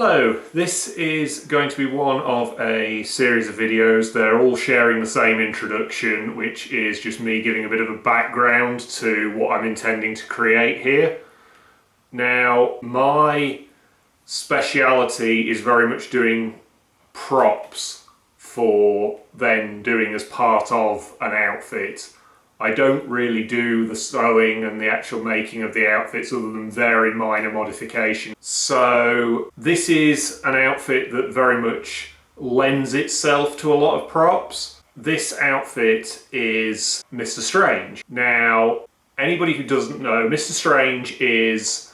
Hello, this is going to be one of a series of videos. They're all sharing the same introduction, which is just me giving a bit of a background to what I'm intending to create here. Now, my speciality is very much doing props for then doing as part of an outfit. I don't really do the sewing and the actual making of the outfits other than very minor modifications. So this is an outfit that very much lends itself to a lot of props. This outfit is Mr. Strange. Now, anybody who doesn't know, Mr. Strange is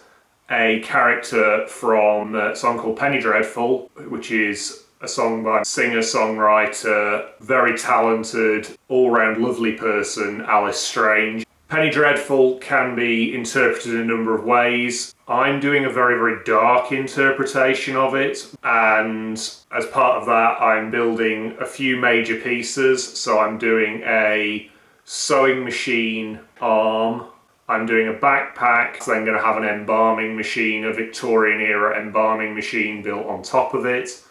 a character from a song called Penny Dreadful, which is a song by a singer-songwriter, very talented, all-round lovely person, Alice Strange. Penny Dreadful can be interpreted in a number of ways. I'm doing a very, very dark interpretation of it, and as part of that I'm building a few major pieces. So I'm doing a sewing machine arm, I'm doing a backpack, so I'm going to have an embalming machine, a Victorian era embalming machine built on top of it.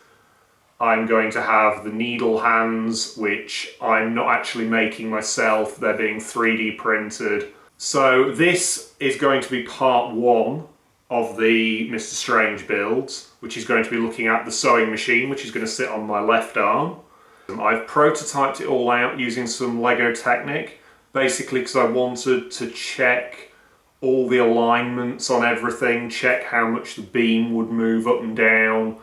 I'm going to have the needle hands, which I'm not actually making myself, they're being 3D printed. So this is going to be part one of the Mr. Strange builds, which is going to be looking at the sewing machine, which is going to sit on my left arm. I've prototyped it all out using some Lego Technic, basically because I wanted to check all the alignments on everything, check how much the beam would move up and down,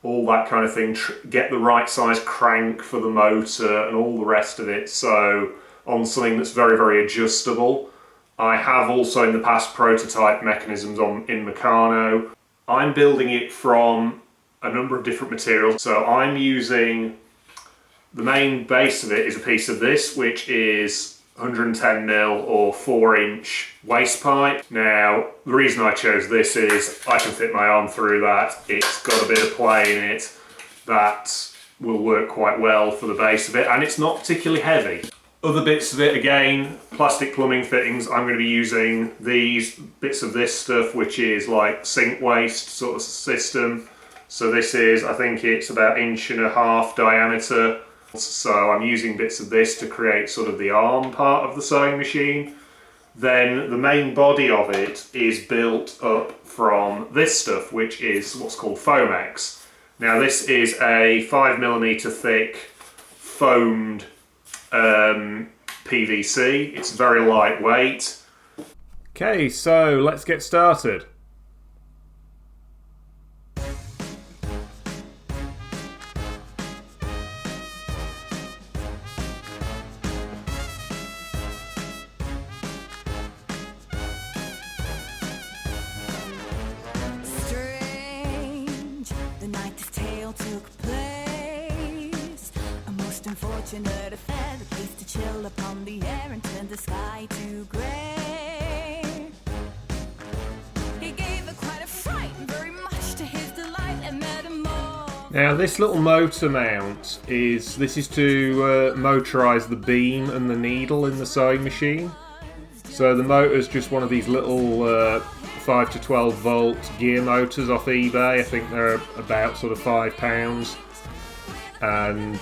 all that kind of thing, get the right size crank for the motor and all the rest of it, so on something that's very, very adjustable. I have also in the past prototype mechanisms in Meccano. I'm building it from a number of different materials, so I'm using, the main base of it is a piece of this, which is 110mm or 4-inch waste pipe. Now, the reason I chose this is I can fit my arm through that. It's got a bit of play in it that will work quite well for the base of it, and it's not particularly heavy. Other bits of it, again, plastic plumbing fittings. I'm going to be using these bits of this stuff, which is like sink waste sort of system. So this is, I think it's about 1.5 inches diameter. So I'm using bits of this to create sort of the arm part of the sewing machine. Then the main body of it is built up from this stuff, which is what's called Foamex. Now this is a 5mm thick foamed PVC. It's very lightweight. Okay, so let's get started. Took place, a most unfortunate affair that placed a chill upon the air and turned the sky to grey. He gave her quite a fright, very much to his delight, and metamorphosed. Now this little motor mount is to motorise the beam and the needle in the sewing machine. So the motor's just one of these little 5 to 12 volt gear motors off eBay. I think they're about sort of £5, and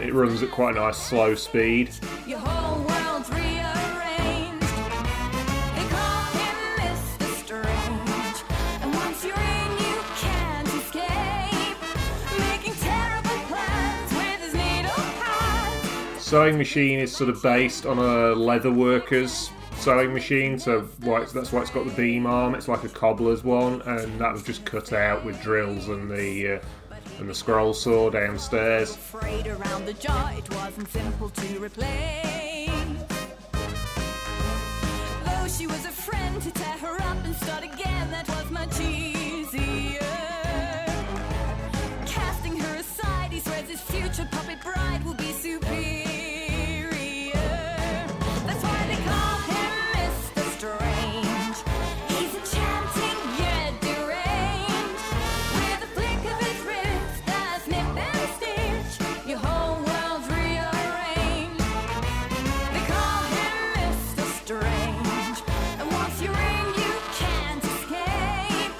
it runs at quite a nice slow speed. Your whole world's rearranged. They call him Mr. Strange, and once you're in, you can't escape, making terrible plans with his needle pads. Sewing machine is sort of based on a leather worker's sewing machine, so that's why it's got the beam arm. It's like a cobbler's one, and that was just cut out with drills and the scroll saw downstairs. Afraid around the jaw, it wasn't simple to replace. Though she was a friend to tear her up and start again, that was much easier. Casting her aside, he swears his future puppet bride will be superior. That's why they call him Mr. Strange. He's enchanting yet deranged. With a flick of his wrist, a snip and stitch, your whole world's rearranged. They call him Mr. Strange, and once you're in, you can't escape,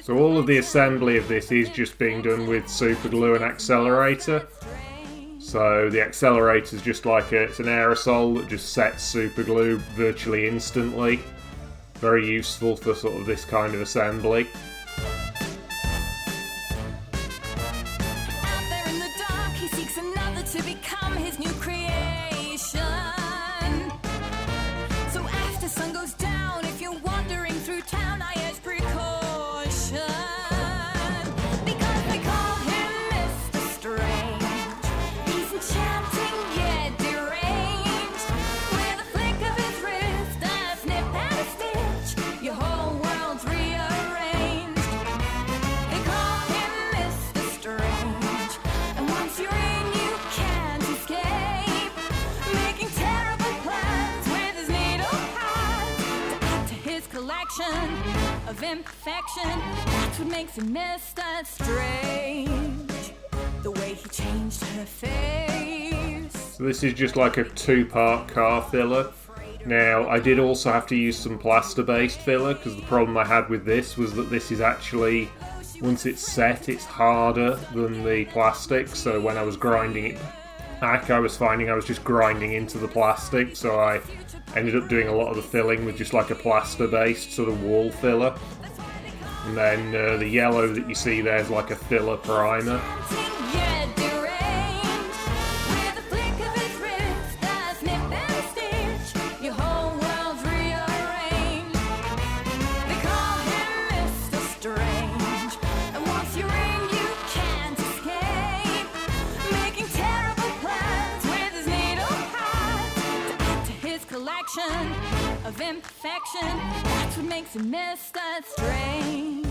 So all of the assembly of this is just being done with super glue and accelerator. So the accelerator is just like it's an aerosol that just sets super glue virtually instantly. Very useful for sort of this kind of assembly. Out there in the dark, he seeks another to become his new creation. So after sun goes down, if you're wandering through town, I urge precaution. Because they call him Mr. Strange. He's enchanting yet deranged. With a flick of his wrist, a snip and a stitch, your whole world's rearranged. They call him Mr. Strange, and once you're in, you can't escape. Making terrible plans with his needle pads to add to his collection of imperfection. That's what makes him Mr. Strange. The way he changed her face. So this is just like a 2-part car filler. Now, I did also have to use some plaster-based filler, because the problem I had with this was that this is actually, once it's set, it's harder than the plastic, so when I was grinding it back, I was finding I was just grinding into the plastic, so I ended up doing a lot of the filling with just like a plaster-based sort of wall filler. And then the yellow that you see there is like a filler primer. Yet deranged. With a flick of his wrist, a snip and a stitch, your whole world's rearranged. They call him Mr. Strange, and once you're in, you can't escape. Making terrible plans with his needle pads to add to his collection of imperfection. That's what makes him Mr. Strange.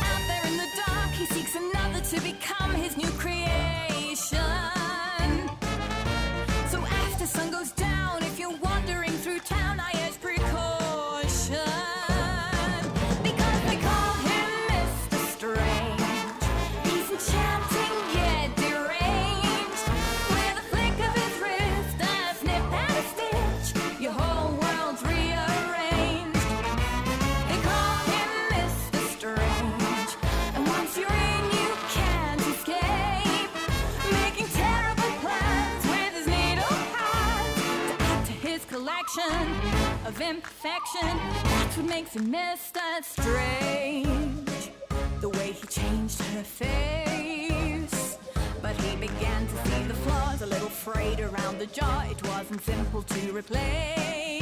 Out there in the dark, he seeks another to become his new creation. So after sun goes down, if you're wandering through town, I urge precaution. Because they call him Mr. Strange. He's enchanting yet deranged. With a flick of his wrist, a snip and a stitch, your whole world's rearranged. They call him Mr. Strange, and once you're in, you can't escape. Making terrible plans with his needle pads to add to his collection of imperfection. That's what makes him Mr. Strange. The way he changed her face. But he began to see the flaws, a little frayed around the jaw. It wasn't simple to replace.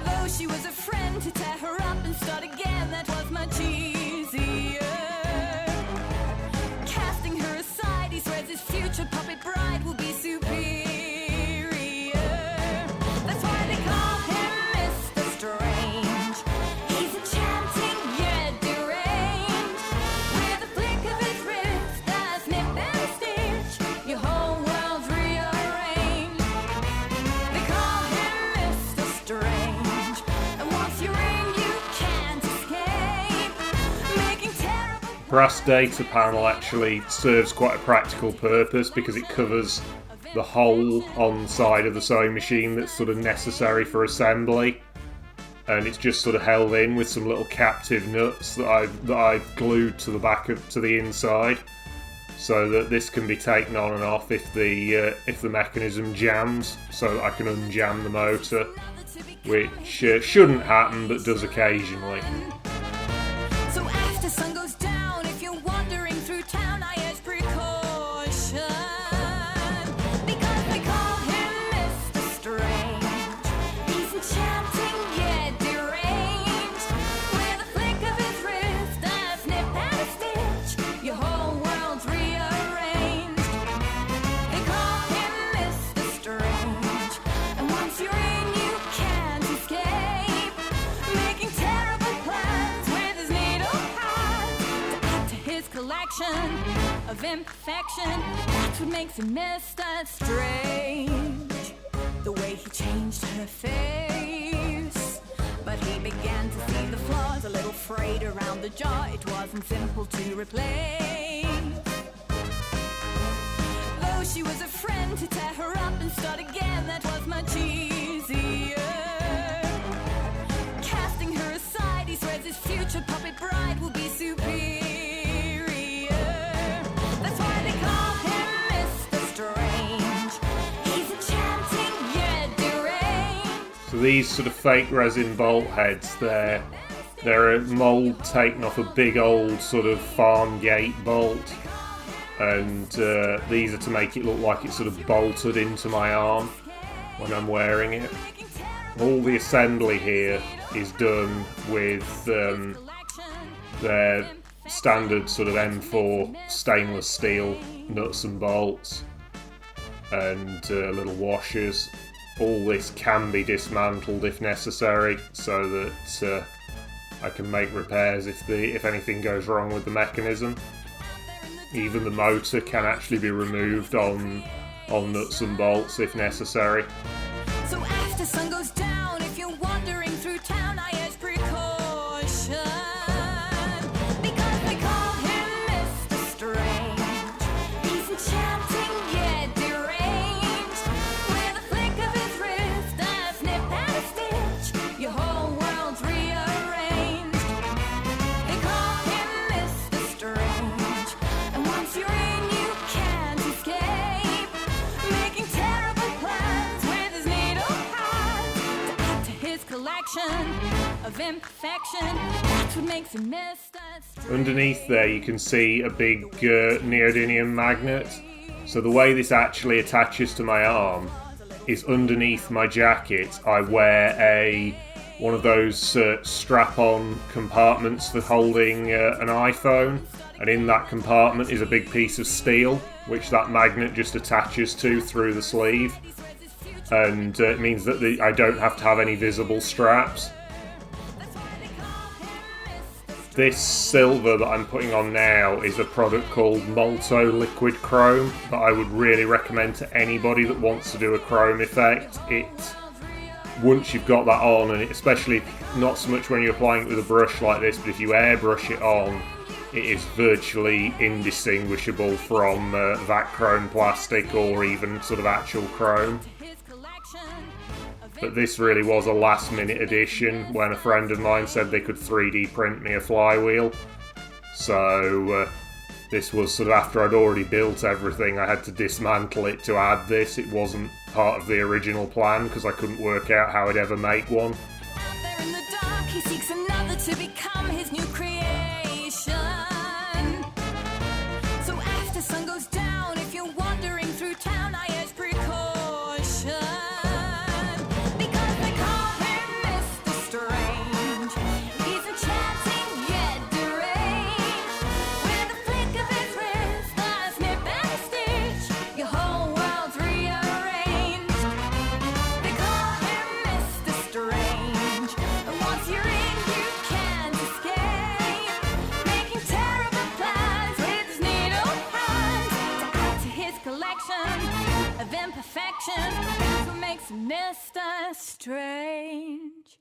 Though she was a friend to tear her up and start again, that was much easier. Casting her aside, he swears his future puppet bride will be superior. That's why they call him Mr. Strange. He's enchanting yet deranged. With a flick of his wrist, a snip and a stitch, your whole world's rearranged. They call him Mr. Strange, and once you're in, you can't escape. Making terrible Brass data panel actually serves quite a practical purpose because it covers the hole on the side of the sewing machine that's sort of necessary for assembly, and it's just sort of held in with some little captive nuts that I've glued to the to the inside, so that this can be taken on and off if the mechanism jams, so that I can unjam the motor, which shouldn't happen but does occasionally. So after sun goes down, if you're wandering through town, I urge precaution. Because they call him Mr. Strange. He's enchanting yet deranged. With a flick of his wrist, a snip and a stitch, your whole world's rearranged. They call him Mr. Strange, and once you're in, you can't escape. Making terrible plans with his needle pads to add to his collection of imperfection. That's what makes him Mr. Strange. The way he changed her face. But he he began to see the flaws, a little frayed around the jaw. It wasn't simple to replace. Though she was a friend to tear her up and start again, that was much easier. Casting her aside, he swears his future puppet bride will be superior. That's why they call him Mr. Strange. He's enchanting yet deranged. So these sort of fake resin bolt heads, they're a mould taken off a big old sort of farm gate bolt, and these are to make it look like it's sort of bolted into my arm when I'm wearing it. All the assembly here is done with their standard sort of M4 stainless steel nuts and bolts and little washers. All this can be dismantled if necessary, so that I can make repairs if anything goes wrong with the mechanism. Even the motor can actually be removed on nuts and bolts if necessary. So after sun goes down, if you're wandering through town, I urge precaution. Because they call him Mr. Strange. He's enchanting yet deranged. With a flick of his wrist, a snip and a stitch, your whole world's rearranged. They call him Mr. Strange. And once you're in, you can't escape. Making terrible plans with his needle hands to add to his collection of imperfection. That's what makes him Mr. Strange. Underneath there you can see a big neodymium magnet. So the way this actually attaches to my arm is underneath my jacket I wear one of those strap-on compartments for holding an iPhone, and in that compartment is a big piece of steel which that magnet just attaches to through the sleeve, and it means that I don't have to have any visible straps. This silver that I'm putting on now is a product called Molto Liquid Chrome that I would really recommend to anybody that wants to do a chrome effect. Once you've got that on, and especially not so much when you're applying it with a brush like this, but if you airbrush it on, it is virtually indistinguishable from that chrome plastic or even sort of actual chrome. But this really was a last minute addition when a friend of mine said they could 3D print me a flywheel. So this was sort of after I'd already built everything. I had to dismantle it to add this. It wasn't part of the original plan because I couldn't work out how I'd ever make one. Out there in the dark, he seeks another to become his new creation. So after sun goes down, if you're wandering through town, I urge precaution. Because they call him Mr. Strange. He's enchanting yet deranged. With a flick of his wrist, a snip and a stitch, your whole world's rearranged. They call him Mr. Strange. And once you're in, you can't escape. Making terrible plans with his needle hands to add to his collection of imperfection. That's what makes him Mr. Strange.